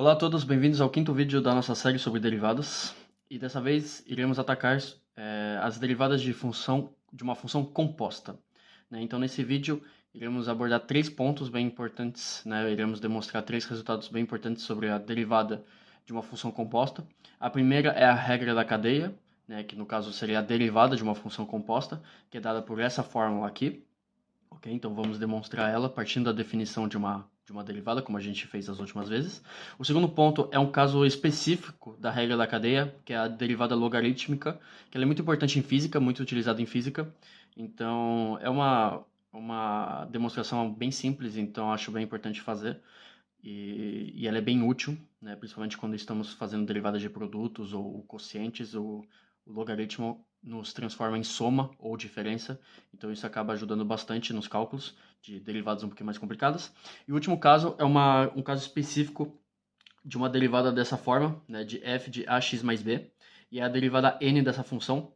Olá a todos, bem-vindos ao quinto vídeo da nossa série sobre derivadas. E dessa vez iremos atacar as derivadas de uma função composta, né? Então nesse vídeo iremos abordar três pontos bem importantes, né? Iremos demonstrar três resultados bem importantes sobre a derivada de uma função composta. A primeira é a regra da cadeia, né? Que no caso seria a derivada de uma função composta, que é dada por essa fórmula aqui. Ok, então vamos demonstrar ela partindo da definição de uma derivada, como a gente fez as últimas vezes. O segundo ponto é um caso específico da regra da cadeia, que é a derivada logarítmica, que ela é muito importante em física, muito utilizada em física. Então, é uma demonstração bem simples, então acho bem importante fazer. E ela é bem útil, né? Principalmente quando estamos fazendo derivadas de produtos ou quocientes, o logaritmo nos transforma em soma ou diferença, então isso acaba ajudando bastante nos cálculos de derivadas um pouquinho mais complicadas. E o último caso é um caso específico de uma derivada dessa forma, né, de f de ax mais b, e é a derivada n dessa função.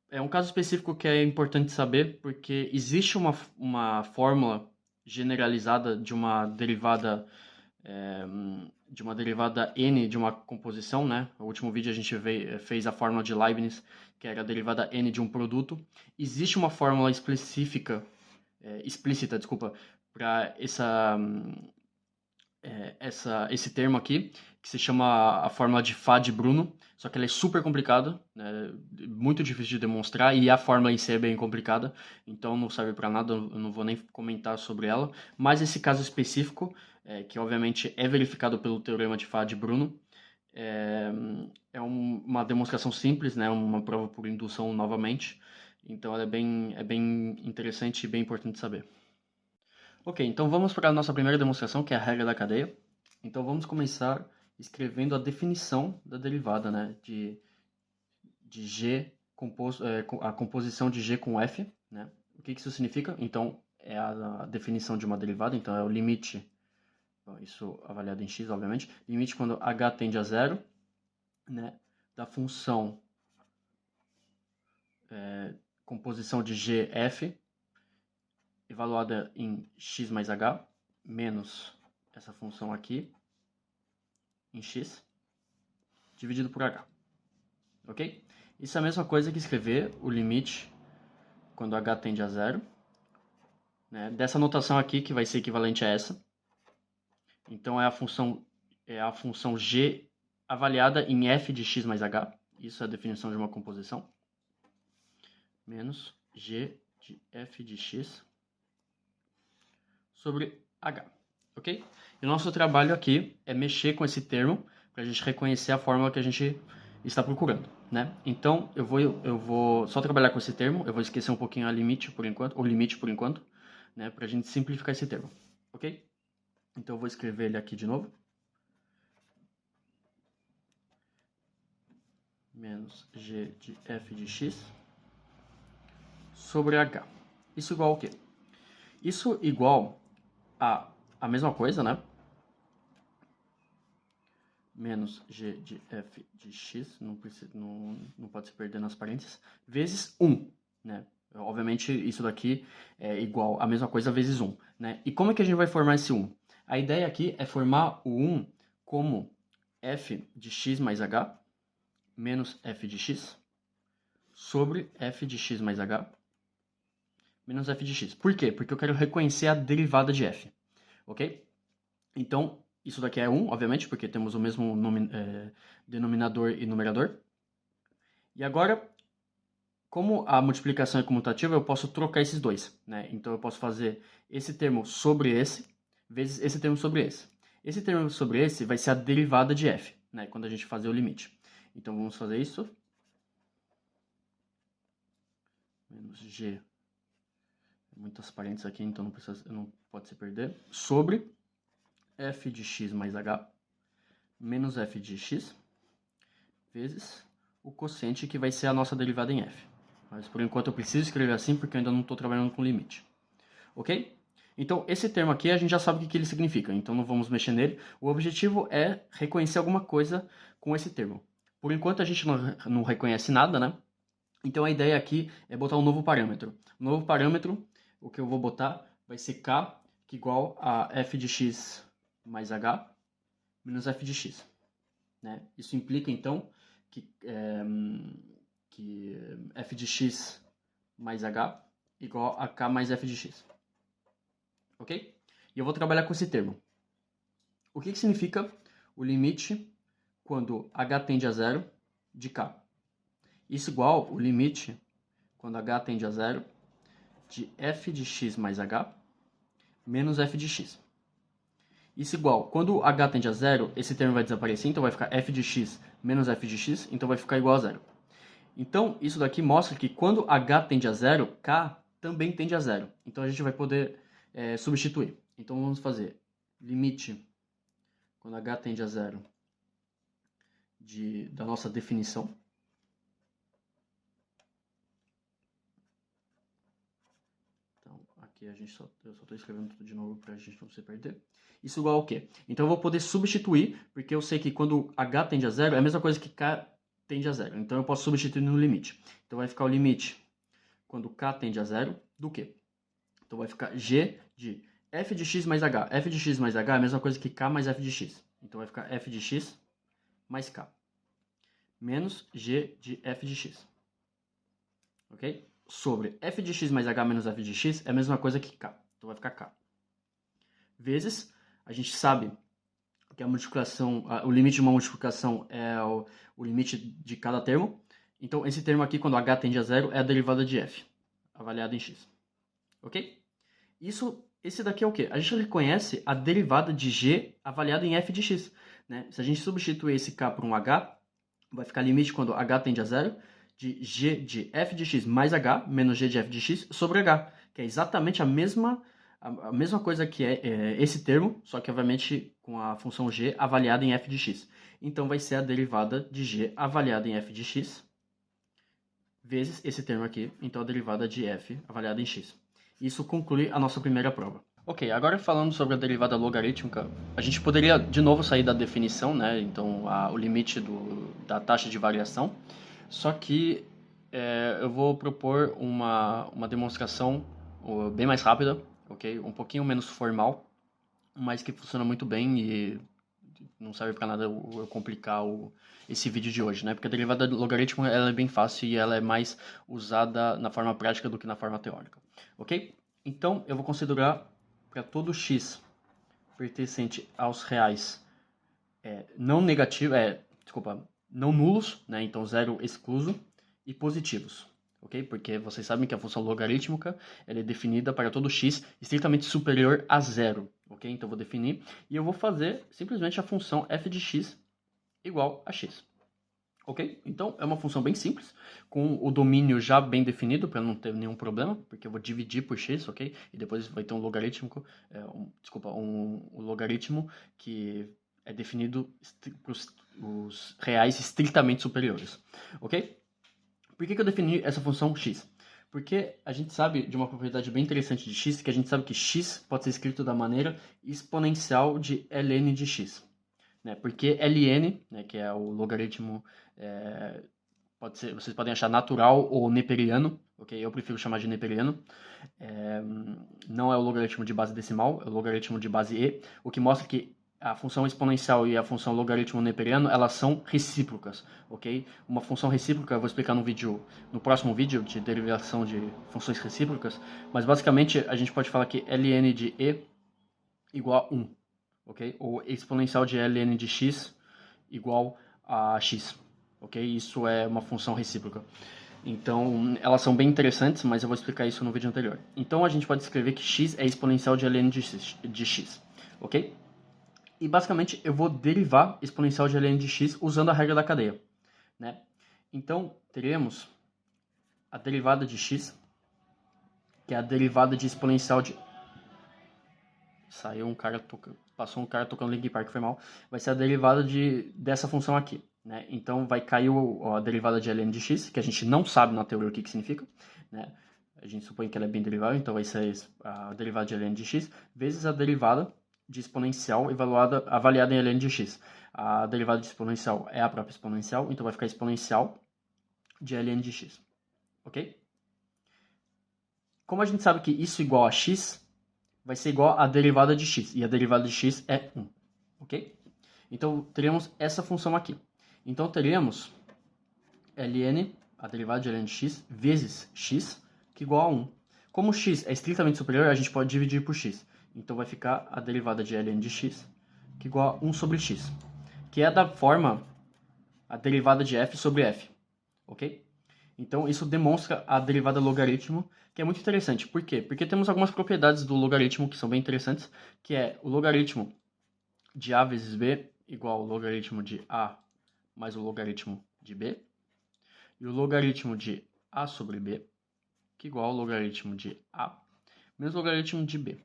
É um caso específico que é importante saber, porque existe uma fórmula generalizada de uma derivada n de uma composição, né? No último vídeo a gente fez a fórmula de Leibniz, que era a derivada n de um produto. Existe uma fórmula explícita, para esse termo aqui, que se chama a fórmula de Fá de Bruno, só que ela é super complicada, né, muito difícil de demonstrar, e a fórmula em si é bem complicada, então não serve para nada, eu não vou nem comentar sobre ela. Mas esse caso específico, que obviamente é verificado pelo teorema de Fá de Bruno, uma demonstração simples, né, uma prova por indução novamente, então ela é bem interessante e bem importante saber. Ok, então vamos para a nossa primeira demonstração, que é a regra da cadeia. Então vamos começar escrevendo a definição da derivada, né, de G, a composição de G com F, né? O que isso significa? Então é a definição de uma derivada, então é o limite, isso avaliado em x, obviamente, limite quando h tende a zero, né, da função composição de GF, evaluada em x mais h, menos essa função aqui, em x, dividido por h. Ok? Isso é a mesma coisa que escrever o limite quando h tende a zero, né, dessa notação aqui, que vai ser equivalente a essa. Então é a função g avaliada em f de x mais h. Isso é a definição de uma composição. Menos g de f de x sobre h, ok? E o nosso trabalho aqui é mexer com esse termo para a gente reconhecer a fórmula que a gente está procurando, né? Então eu vou só trabalhar com esse termo, eu vou esquecer um pouquinho o limite por enquanto, né? Para a gente simplificar esse termo, ok? Então eu vou escrever ele aqui de novo. Menos g de f de x sobre h. Isso igual ao quê? Isso igual a mesma coisa, né? Menos g de f de x, não pode se perder nas parênteses, vezes 1, né? Obviamente isso daqui é igual a mesma coisa vezes 1, né? E como é que a gente vai formar esse 1? A ideia aqui é formar o 1 como f de x mais h menos f de x sobre f de x mais h menos f de x. Por quê? Porque eu quero reconhecer a derivada de f, ok? Então, isso daqui é 1, obviamente, porque temos o mesmo denominador e numerador. E agora, como a multiplicação é comutativa, eu posso trocar esses dois, né? Então, eu posso fazer esse termo sobre esse, vezes esse termo sobre esse. Esse termo sobre esse vai ser a derivada de f, né? Quando a gente fazer o limite. Então, vamos fazer isso. Menos g. Muitas parênteses aqui, então não pode se perder. Sobre f de x mais h menos f de x vezes o quociente, que vai ser a nossa derivada em f. Mas por enquanto eu preciso escrever assim porque eu ainda não estou trabalhando com limite. Ok? Então esse termo aqui a gente já sabe o que ele significa, então não vamos mexer nele. O objetivo é reconhecer alguma coisa com esse termo. Por enquanto a gente não reconhece nada, né? Então a ideia aqui é botar um novo parâmetro. O novo parâmetro, o que eu vou botar vai ser k, que é igual a f de x mais h, menos f de x. Né? Isso implica, então, que f de x mais h igual a k mais f de x. Ok? E eu vou trabalhar com esse termo. O que significa o limite quando h tende a zero de k? Isso igual o limite quando h tende a zero de f de x mais h menos f de x. Isso igual, quando h tende a zero, esse termo vai desaparecer, então vai ficar f de x menos f de x, então vai ficar igual a zero. Então, isso daqui mostra que quando h tende a zero, k também tende a zero. Então, a gente vai poder substituir. Então, vamos fazer limite, quando h tende a zero, da nossa definição. Então, aqui eu só estou escrevendo tudo de novo para a gente não se perder. Isso igual ao quê? Então, eu vou poder substituir, porque eu sei que quando h tende a zero, é a mesma coisa que k tende a zero. Então, eu posso substituir no limite. Então, vai ficar o limite quando k tende a zero do quê? Então, vai ficar g de f de x mais h. F de x mais h é a mesma coisa que k mais f de x. Então, vai ficar f de x mais k. Menos g de f de x. Ok? Sobre f de x mais h menos f de x é a mesma coisa que k. Então, vai ficar k. Vezes, a gente sabe que a multiplicação, o limite de uma multiplicação é o limite de cada termo. Então, esse termo aqui, quando h tende a zero, é a derivada de f, avaliada em x. Ok? Esse daqui é o quê? A gente reconhece a derivada de g avaliada em f de x. Né? Se a gente substituir esse k por um h, vai ficar limite quando h tende a zero de g de f de x mais h menos g de f de x sobre h, que é exatamente a mesma coisa que é esse termo, só que obviamente com a função g avaliada em f de x. Então vai ser a derivada de g avaliada em f de x vezes esse termo aqui, então a derivada de f avaliada em x. Isso conclui a nossa primeira prova. Ok, agora falando sobre a derivada logarítmica, a gente poderia de novo sair da definição, né? Então o limite da taxa de variação, só que eu vou propor uma demonstração bem mais rápida, ok? Um pouquinho menos formal, mas que funciona muito bem e não serve para nada eu complicar esse vídeo de hoje, né? Porque a derivada logarítmica ela é bem fácil e ela é mais usada na forma prática do que na forma teórica, ok? Então eu vou considerar para todo x pertencente aos reais não negativo, não nulos, né? Então zero excluso e positivos, ok? Porque vocês sabem que a função logarítmica ela é definida para todo x estritamente superior a zero, ok? Então eu vou definir e eu vou fazer simplesmente a função f de x igual a x. Ok? Então, é uma função bem simples, com o domínio já bem definido, para não ter nenhum problema, porque eu vou dividir por x, ok? E depois vai ter um logarítmico, um logaritmo que é definido para os reais estritamente superiores, ok? Por que eu defini essa função x? Porque a gente sabe de uma propriedade bem interessante de x, que a gente sabe que x pode ser escrito da maneira exponencial de ln de x. Né? Porque ln, né, que é o logaritmo, vocês podem achar natural ou neperiano, ok? Eu prefiro chamar de neperiano. Não é o logaritmo de base decimal, é o logaritmo de base e, o que mostra que a função exponencial e a função logaritmo neperiano, elas são recíprocas, ok? Uma função recíproca, eu vou explicar no próximo vídeo de derivação de funções recíprocas, mas basicamente a gente pode falar que ln de e igual a 1, ok? Ou exponencial de ln de x igual a x, ok? Isso é uma função recíproca. Então, elas são bem interessantes, mas eu vou explicar isso no vídeo anterior. Então, a gente pode escrever que x é exponencial de ln de x, ok? E, basicamente, eu vou derivar exponencial de ln de x usando a regra da cadeia, né? Então, teremos a derivada de x, que é a derivada de exponencial de... Passou um cara tocando Linkin Park, foi mal. Vai ser a derivada dessa função aqui, né? Então vai cair a derivada de ln de x, que a gente não sabe na teoria o que significa, né? A gente supõe que ela é bem derivável, então vai ser a derivada de ln de x, vezes a derivada de exponencial avaliada em ln de x. A derivada de exponencial é a própria exponencial, então vai ficar exponencial de ln de x, ok? Como a gente sabe que isso igual a x, vai ser igual a derivada de x, e a derivada de x é 1, ok? Então, teríamos essa função aqui. Então, teríamos ln, a derivada de ln de x, vezes x, que é igual a 1. Como x é estritamente superior, a gente pode dividir por x. Então, vai ficar a derivada de ln de x, que é igual a 1 sobre x, que é da forma a derivada de f sobre f, ok? Então, isso demonstra a derivada logaritmo, que é muito interessante. Por quê? Porque temos algumas propriedades do logaritmo que são bem interessantes, que é o logaritmo de a vezes b igual ao logaritmo de a mais o logaritmo de b, e o logaritmo de a sobre b, que é igual ao logaritmo de a menos o logaritmo de b.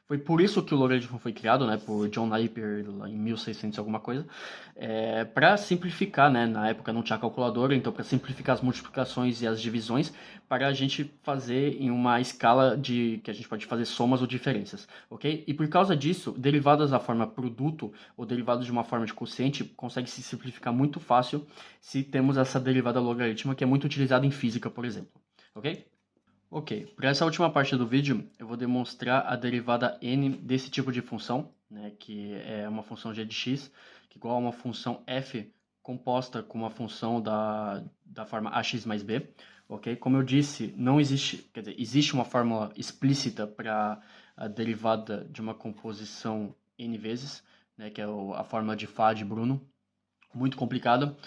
Foi por isso que o logaritmo foi criado, né, por John Napier lá em 1600 alguma coisa, para simplificar, né, na época não tinha calculadora, então para simplificar as multiplicações e as divisões, para a gente fazer em uma escala de que a gente pode fazer somas ou diferenças, ok? E por causa disso, derivadas da forma produto ou derivadas de uma forma de quociente consegue se simplificar muito fácil se temos essa derivada logarítmica que é muito utilizada em física, por exemplo, ok? Ok, para essa última parte do vídeo, eu vou demonstrar a derivada n desse tipo de função, né, que é uma função g de x, que é igual a uma função f composta com uma função da forma ax mais b, ok? Como eu disse, não existe, quer dizer, existe uma fórmula explícita para a derivada de uma composição n vezes, né, que é a fórmula de Fá de Bruno, muito complicada,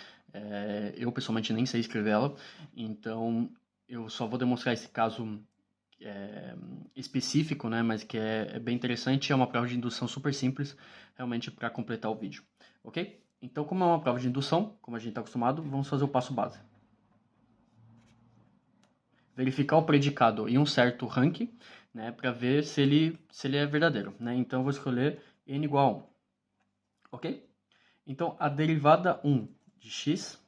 eu pessoalmente nem sei escrever ela, então eu só vou demonstrar esse caso específico, né, mas que é bem interessante, é uma prova de indução super simples, realmente para completar o vídeo, ok? Então, como é uma prova de indução, como a gente está acostumado, vamos fazer o passo base. Verificar o predicado em um certo rank, né, para ver se ele é verdadeiro, né? Então, eu vou escolher n igual a 1, ok? Então, a derivada 1 de x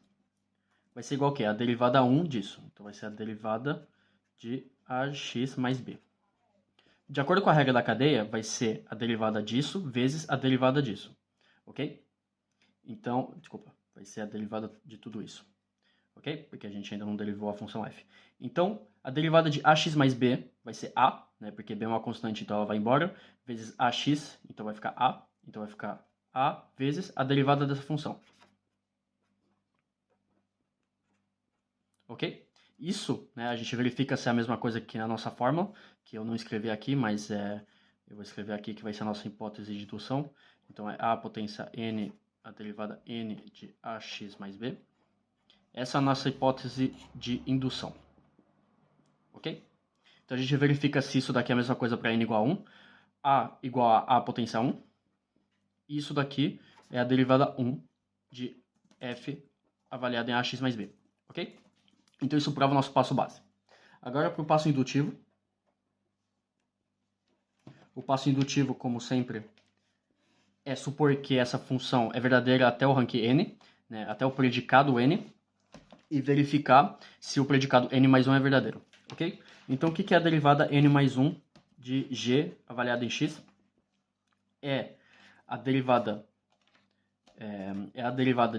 vai ser igual a quê? A derivada 1 disso. Então, vai ser a derivada de ax mais b. De acordo com a regra da cadeia, vai ser a derivada disso vezes a derivada disso. Ok? Então, desculpa, vai ser a derivada de tudo isso. Ok? Porque a gente ainda não derivou a função f. Então, a derivada de ax mais b vai ser a, né? Porque b é uma constante, então ela vai embora, vezes ax, então vai ficar a. Então vai ficar a vezes a derivada dessa função. Ok? Isso, né, a gente verifica se é a mesma coisa que na nossa fórmula, que eu não escrevi aqui, mas eu vou escrever aqui que vai ser a nossa hipótese de indução. Então é a potência n, a derivada n de ax mais b. Essa é a nossa hipótese de indução. Ok? Então a gente verifica se isso daqui é a mesma coisa para n igual a 1. A igual a potência 1. E isso daqui é a derivada 1 de f avaliada em ax mais b. Ok? Então isso prova o nosso passo base. Agora para o passo indutivo. O passo indutivo, como sempre, é supor que essa função é verdadeira até o rank n, né, até o predicado n, e verificar se o predicado n mais 1 é verdadeiro. Ok? Então o que é a derivada n mais 1 de g avaliada em x? É a derivada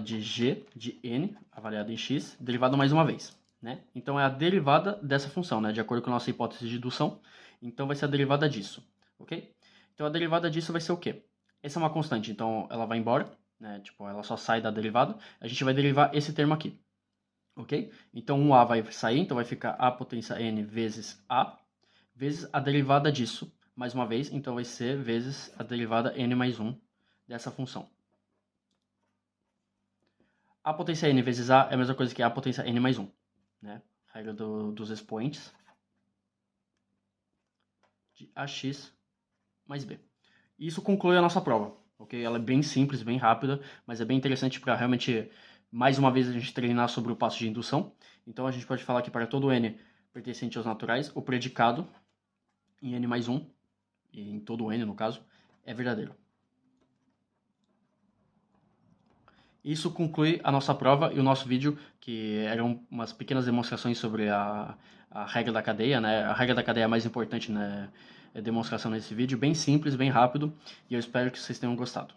de g de n avaliada em x, derivada mais uma vez. Né? Então é a derivada dessa função, né? De acordo com a nossa hipótese de indução. Então vai ser a derivada disso, ok? Então a derivada disso vai ser o quê? Essa é uma constante, então ela vai embora, né? Tipo, ela só sai da derivada. A gente vai derivar esse termo aqui, ok? Então 1a vai sair, então vai ficar a potência n vezes a, vezes a derivada disso, mais uma vez, então vai ser vezes a derivada n mais 1 dessa função. A potência n vezes a é a mesma coisa que a potência n mais 1. Né? Regra dos expoentes de ax mais b. E isso conclui a nossa prova, ok? Ela é bem simples, bem rápida, mas é bem interessante para realmente, mais uma vez, a gente treinar sobre o passo de indução. Então a gente pode falar que para todo n pertencente aos naturais, o predicado em n mais 1, e em todo n no caso, é verdadeiro. Isso conclui a nossa prova e o nosso vídeo, que eram umas pequenas demonstrações sobre a regra da cadeia, né? A regra da cadeia é a mais importante na demonstração nesse vídeo, bem simples, bem rápido, e eu espero que vocês tenham gostado.